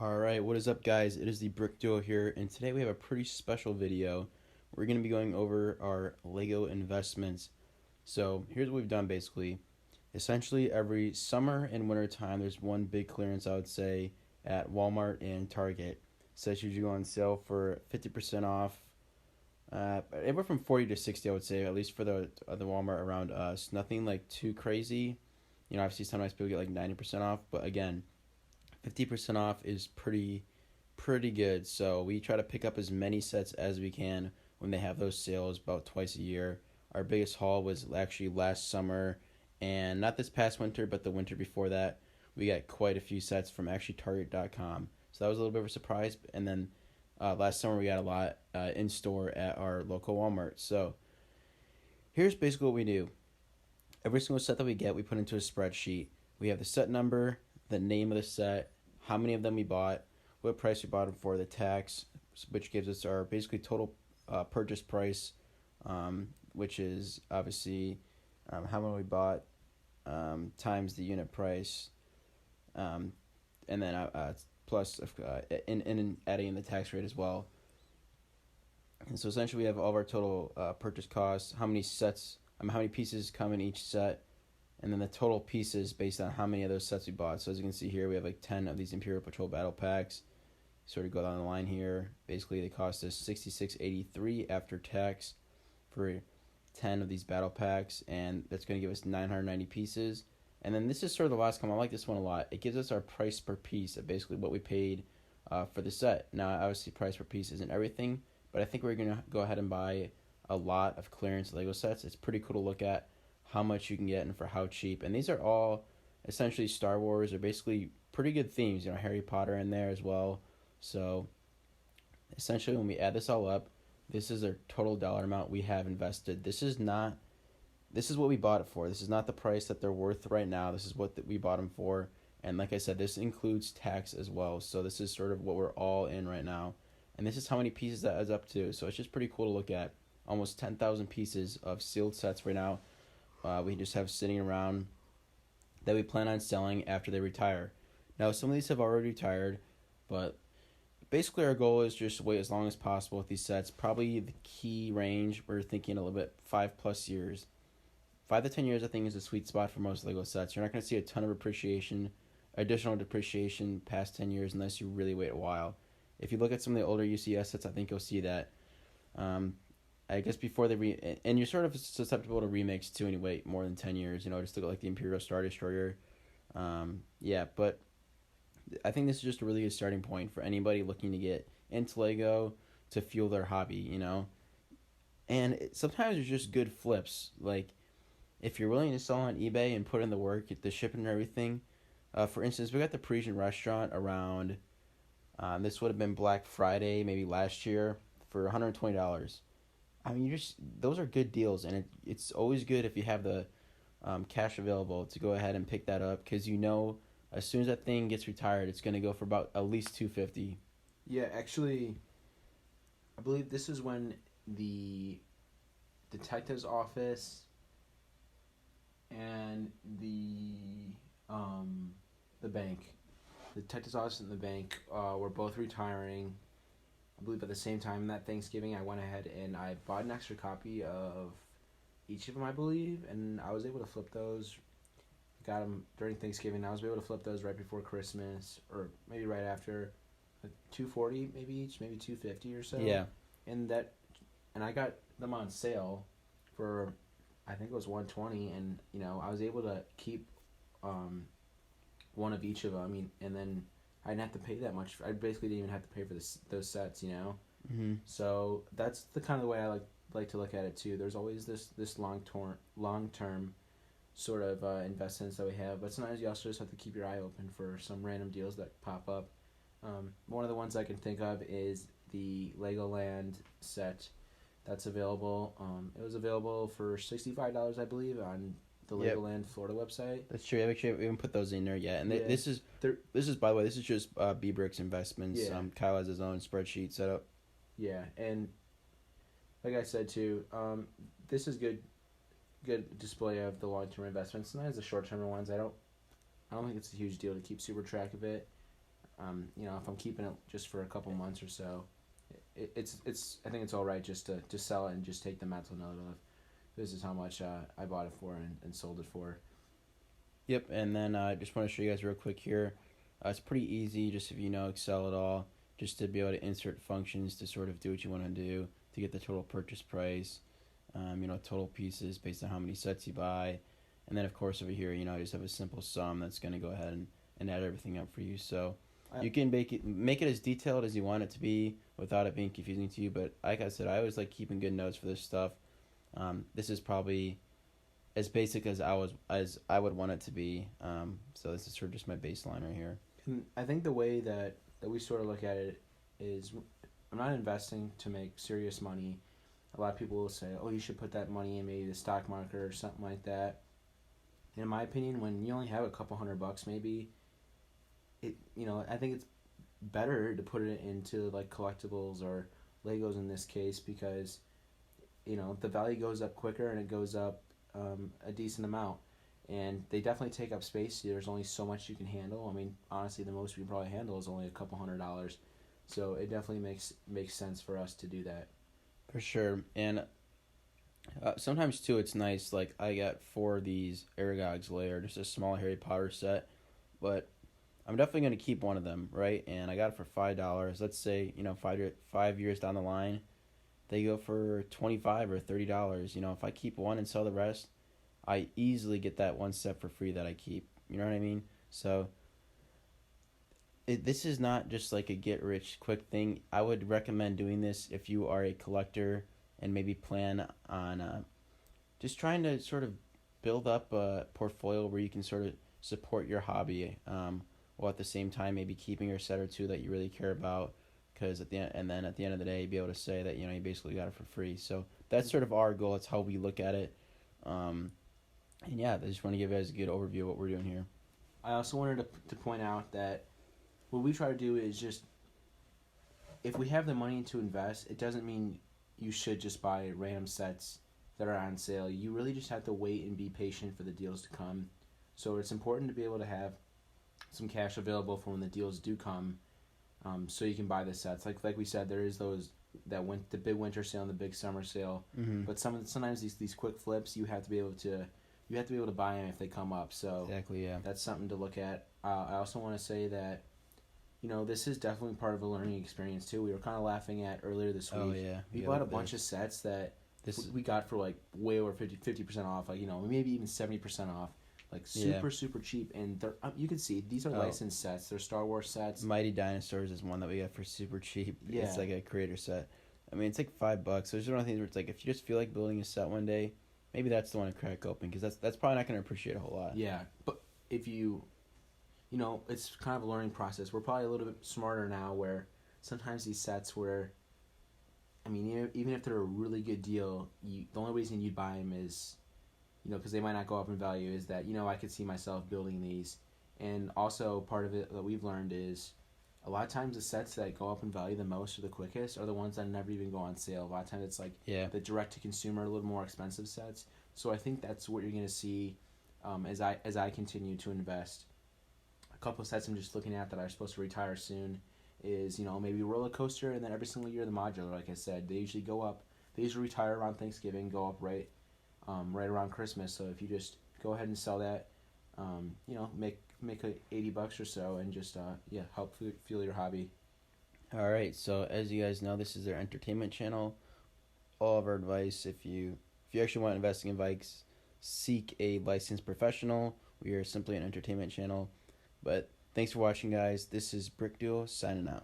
Alright, what is up guys? It is the Brick Duo here, and today we have a pretty special video. We're going to be going over our Lego investments. So here's what we've done basically. Essentially every summer and winter time there's one big clearance, I would say, at Walmart and Target. So it's usually go on sale for 50% off. Anywhere from 40 to 60, I would say, at least for the Walmart around us. Nothing like too crazy. Obviously sometimes people get like 90% off, but again, 50% off is pretty good. So we try to pick up as many sets as we can when they have those sales about twice a year. Our biggest haul was actually last summer, and not this past winter, but the winter before that. We got quite a few sets from actually Target.com. So that was a little bit of a surprise. And then last summer we got a lot in store at our local Walmart. So here's basically what we do. Every single set that we get, we put into a spreadsheet. We have the set number, the name of the set, how many of them we bought, what price we bought them for, the tax, which gives us our basically total purchase price, which is obviously how many we bought times the unit price, and then plus in adding in the tax rate as well. And so essentially we have all of our total purchase costs, how many sets, how many pieces come in each set, and then the total pieces based on how many of those sets we bought. So as you can see here, we have like 10 of these Imperial Patrol battle packs. Sort of go down the line here. Basically, they cost us $66.83 after tax for 10 of these battle packs, and that's going to give us 990 pieces. And then this is sort of the last column. I like this one a lot. It gives us our price per piece of basically what we paid for the set. Now, obviously, price per piece isn't everything, but I think we're going to go ahead and buy a lot of clearance Lego sets. It's pretty cool to look at how much you can get and for how cheap. And these are all essentially Star Wars, or basically pretty good themes. Harry Potter in there as well. So essentially when we add this all up, this is our total dollar amount we have invested. This is what we bought it for. This is not the price that they're worth right now. This is what we bought them for. And like I said, this includes tax as well. So this is sort of what we're all in right now. And this is how many pieces that adds up to. So it's just pretty cool to look at. Almost 10,000 pieces of sealed sets right now. We just have sitting around that we plan on selling after they retire. Now, some of these have already retired, but basically our goal is just to wait as long as possible with these sets. Probably the key range, we're thinking a little bit 5+ years. 5 to 10 years, I think, is a sweet spot for most Lego sets. You're not going to see a ton of additional depreciation past 10 years unless you really wait a while. If you look at some of the older UCS sets, I think you'll see that. I guess before they and you're sort of susceptible to remakes too, anyway, more than 10 years, just look at like the Imperial Star Destroyer. But I think this is just a really good starting point for anybody looking to get into Lego to fuel their hobby, And sometimes there's just good flips. Like, if you're willing to sell on eBay and put in the work, get the shipping and everything. For instance, we got the Parisian restaurant around, this would have been Black Friday, maybe last year, for $120. I mean, those are good deals, and it's always good if you have the cash available to go ahead and pick that up, because as soon as that thing gets retired, it's going to go for about at least $250. Yeah, actually, I believe this is when the detective's office and the bank, the detective's office and the bank, were both retiring. I believe at the same time that Thanksgiving, I went ahead and I bought an extra copy of each of them, I believe, and I was able to flip those. Got them during Thanksgiving. I was able to flip those right before Christmas, or maybe right after, like $240 maybe each, maybe $250 or so. Yeah. And I got them on sale for, I think it was $120, and I was able to keep one of each of them. I mean, and then I didn't have to pay that much. I basically didn't even have to pay for those sets, Mm-hmm. So that's the kind of the way I like to look at it too. There's always this long term sort of investments that we have, but sometimes you also just have to keep your eye open for some random deals that pop up. One of the ones I can think of is the Legoland set that's available. It was available for $65, I believe, on the Legoland Florida website. That's true. Actually, we haven't put those in there yet. And this is by the way, this is just B-Bricks Investments. Yeah. Kyle has his own spreadsheet set up. Yeah, and like I said too, this is good display of the long-term investments. Sometimes the short-term ones, I don't think it's a huge deal to keep super track of it. If I'm keeping it just for a couple months or so, it's I think it's all right just to sell it and just take the mental note of this is how much I bought it for and sold it for. Yep, and then I just want to show you guys real quick here. It's pretty easy, just if you know Excel at all, just to be able to insert functions to sort of do what you want to do to get the total purchase price, total pieces based on how many sets you buy. And then, of course, over here, I just have a simple sum that's going to go ahead and add everything up for you. So you can make it as detailed as you want it to be without it being confusing to you. But like I said, I always like keeping good notes for this stuff. This is probably as basic as I would want it to be. So this is sort of just my baseline right here. And I think the way that we sort of look at it is, I'm not investing to make serious money. A lot of people will say, oh, you should put that money in maybe the stock market or something like that. And in my opinion, when you only have a couple $100 maybe, I think it's better to put it into like collectibles or Legos in this case, because the value goes up quicker and it goes up a decent amount, and they definitely take up space. There's only so much you can handle. I mean, honestly, the most we can probably handle is only a couple $100, so it definitely makes sense for us to do that. For sure. And sometimes too, it's nice. Like I got 4 of these Aragog's Lair, just a small Harry Potter set, but I'm definitely going to keep one of them, right? And I got it for $5. Let's say 5 years down the line, they go for $25 or $30. If I keep one and sell the rest, I easily get that one set for free that I keep. You know what I mean? So this is not just like a get rich quick thing. I would recommend doing this if you are a collector and maybe plan on just trying to sort of build up a portfolio where you can sort of support your hobby, while at the same time maybe keeping a set or two that you really care about. Because at the end of the day, be able to say that you basically got it for free. So that's sort of our goal. It's how we look at it. And yeah, I just want to give you guys a good overview of what we're doing here. I also wanted to point out that what we try to do is just, if we have the money to invest, it doesn't mean you should just buy random sets that are on sale. You really just have to wait and be patient for the deals to come. So it's important to be able to have some cash available for when the deals do come. So you can buy the sets. Like we said, there is the big winter sale and the big summer sale. Mm-hmm. But sometimes these quick flips, you have to be able to buy them if they come up. So exactly, yeah, that's something to look at. I also want to say that this is definitely part of a learning experience too. We were kind of laughing at earlier this week. Oh yeah, we bought a bunch of sets that we got for like way over 50% off. Like maybe even 70% off. Like super cheap, and they're you can see these are licensed sets. They're Star Wars sets. Mighty Dinosaurs is one that we got for super cheap. Yeah. It's like a creator set. I mean, it's like $5. So there's one of the things where it's like, if you just feel like building a set one day, maybe that's the one to crack open, because that's probably not going to appreciate a whole lot. Yeah, but if it's kind of a learning process. We're probably a little bit smarter now, where sometimes these sets where, I mean, even if they're a really good deal, the only reason you'd buy them is, because they might not go up in value, is that, I could see myself building these. And also part of it that we've learned is a lot of times the sets that go up in value the most or the quickest are the ones that never even go on sale. A lot of times it's like the direct-to-consumer, a little more expensive sets. So I think that's what you're going to see as I continue to invest. A couple of sets I'm just looking at that are supposed to retire soon is, maybe Roller Coaster, and then every single year the Modular, like I said. They usually go up. They usually retire around Thanksgiving, go up right around Christmas. So if you just go ahead and sell that, make $80 or so, and just help fuel your hobby. All right. So as you guys know, this is our entertainment channel. All of our advice: if you actually want investing in bikes, seek a licensed professional. We are simply an entertainment channel. But thanks for watching, guys. This is Brick Duo signing out.